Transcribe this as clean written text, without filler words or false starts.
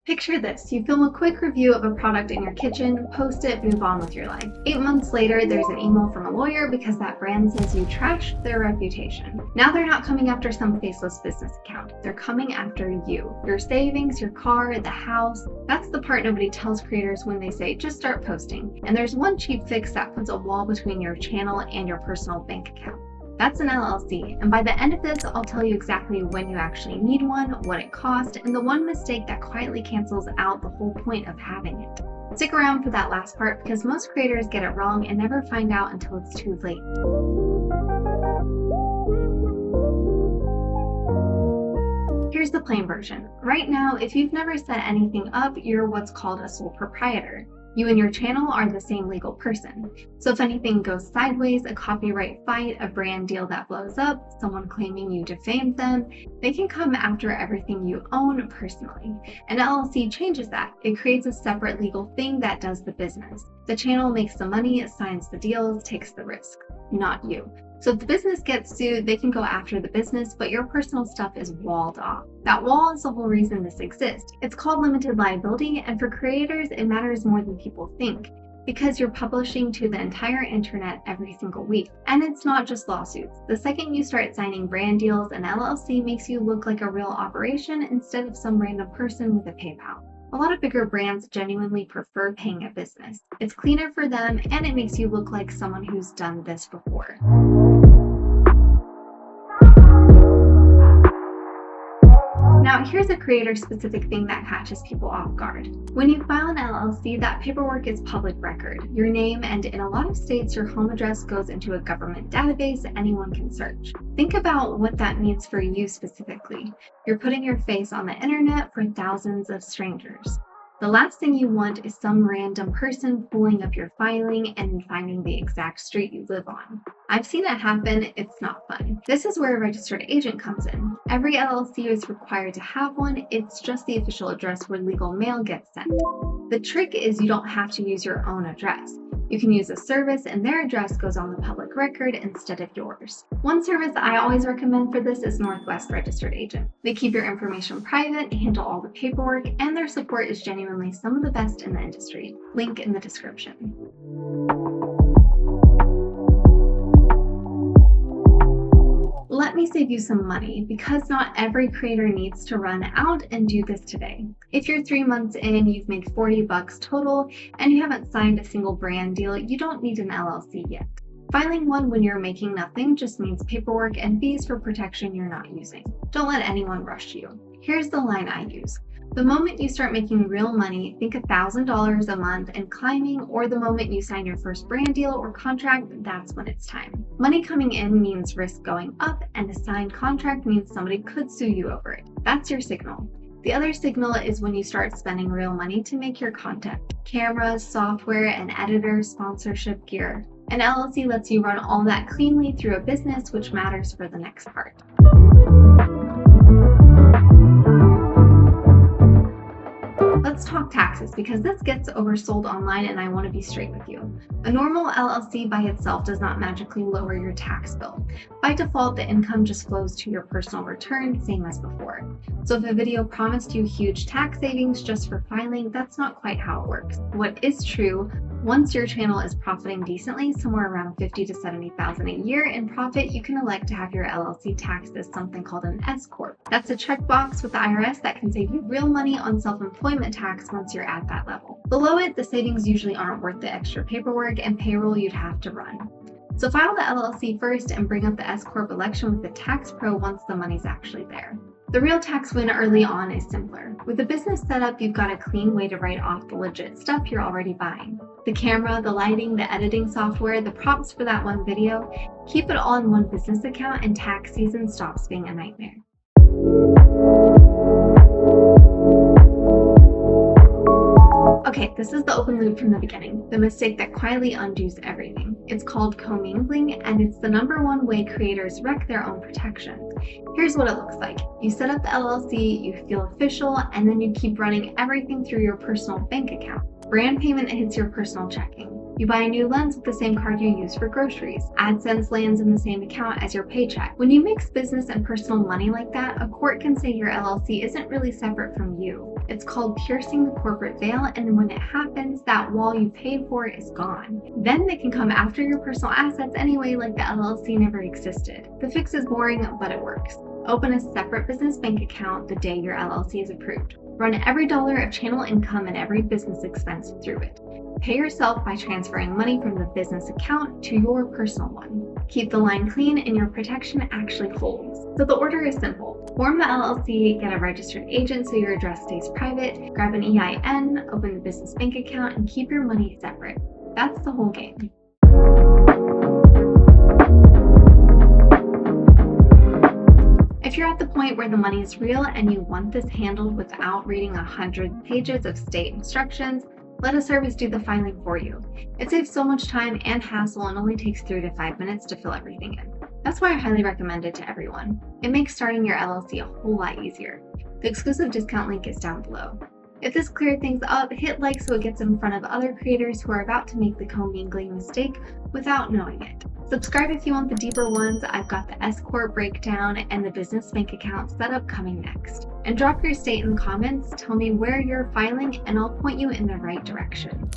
Picture this, you film a quick review of a product in your kitchen, post it, move on with your life. 8 months later, there's an email from a lawyer because that brand says you trashed their reputation. Now they're not coming after some faceless business account. They're coming after you. Your savings, your car, the house. That's the part nobody tells creators when they say, just start posting. And there's one cheap fix that puts a wall between your channel and your personal bank account. That's an LLC, and by the end of this, I'll tell you exactly when you actually need one, what it costs, and the one mistake that quietly cancels out the whole point of having it. Stick around for that last part because most creators get it wrong and never find out until it's too late. Here's the plain version. Right now, if you've never set anything up, you're what's called a sole proprietor. You and your channel are the same legal person. So if anything goes sideways, a copyright fight, a brand deal that blows up, someone claiming you defamed them, they can come after everything you own personally. An LLC changes that. It creates a separate legal thing that does the business. The channel makes the money, signs the deals, takes the risk, not you. So if the business gets sued, they can go after the business, but your personal stuff is walled off. That wall is the whole reason this exists. It's called limited liability, and for creators, it matters more than people think, because you're publishing to the entire internet every single week. And it's not just lawsuits. The second you start signing brand deals, an LLC makes you look like a real operation instead of some random person with a PayPal. A lot of bigger brands genuinely prefer paying a business. It's cleaner for them, and it makes you look like someone who's done this before. Now, here's a creator-specific thing that catches people off guard. When you file an LLC, that paperwork is public record. Your name, and in a lot of states, your home address goes into a government database anyone can search. Think about what that means for you specifically. You're putting your face on the internet for thousands of strangers. The last thing you want is some random person pulling up your filing and finding the exact street you live on. I've seen it happen, it's not fun. This is where a registered agent comes in. Every LLC is required to have one, it's just the official address where legal mail gets sent. The trick is you don't have to use your own address. You can use a service and their address goes on the public record instead of yours. One service I always recommend for this is Northwest Registered Agent. They keep your information private, handle all the paperwork, and their support is genuinely some of the best in the industry. Link in the description. Let me save you some money because not every creator needs to run out and do this today. If you're 3 months in, you've made $40 total, and you haven't signed a single brand deal, you don't need an LLC yet. Filing one when you're making nothing just means paperwork and fees for protection you're not using. Don't let anyone rush you. Here's the line I use. The moment you start making real money, think $1,000 a month and climbing, or the moment you sign your first brand deal or contract, that's when it's time. Money coming in means risk going up, and a signed contract means somebody could sue you over it. That's your signal. The other signal is when you start spending real money to make your content. Cameras, software, and editors, sponsorship gear. An LLC lets you run all that cleanly through a business, which matters for the next part. Let's talk taxes because this gets oversold online and I want to be straight with you. A normal LLC by itself does not magically lower your tax bill. By default, the income just flows to your personal return, same as before. So if a video promised you huge tax savings just for filing, that's not quite how it works. What is true, once your channel is profiting decently, somewhere around $50,000 to $70,000 a year in profit, you can elect to have your LLC taxed as something called an S Corp. That's a checkbox with the IRS that can save you real money on self-employment tax once you're at that level. Below it, the savings usually aren't worth the extra paperwork and payroll you'd have to run. So file the LLC first and bring up the S Corp election with the tax pro once the money's actually there. The real tax win early on is simpler. With a business setup, you've got a clean way to write off the legit stuff you're already buying. The camera, the lighting, the editing software, the prompts for that one video, keep it all in one business account and tax season stops being a nightmare. Okay, this is the open loop from the beginning, the mistake that quietly undoes everything. It's called commingling, and it's the #1 way creators wreck their own protection. Here's what it looks like. You set up the LLC, you feel official, and then you keep running everything through your personal bank account. Brand payment hits your personal checking. You buy a new lens with the same card you use for groceries. AdSense lands in the same account as your paycheck. When you mix business and personal money like that, a court can say your LLC isn't really separate from you. It's called piercing the corporate veil, and when it happens, that wall you paid for is gone. Then they can come after your personal assets anyway, like the LLC never existed. The fix is boring, but it works. Open a separate business bank account the day your LLC is approved. Run every dollar of channel income and every business expense through it. Pay yourself by transferring money from the business account to your personal one. Keep the line clean and your protection actually holds. So the order is simple. Form the LLC, get a registered agent so your address stays private, grab an EIN, open the business bank account, and keep your money separate. That's the whole game. If you're at the point where the money is real and you want this handled without reading 100 pages of state instructions, let a service do the filing for you. It saves so much time and hassle and only takes 3 to 5 minutes to fill everything in. That's why I highly recommend it to everyone. It makes starting your LLC a whole lot easier. The exclusive discount link is down below. If this cleared things up, hit like so it gets in front of other creators who are about to make the commingling mistake without knowing it. Subscribe if you want the deeper ones. I've got the S-Corp breakdown and the business bank account setup coming next. And drop your state in the comments, tell me where you're filing, and I'll point you in the right direction.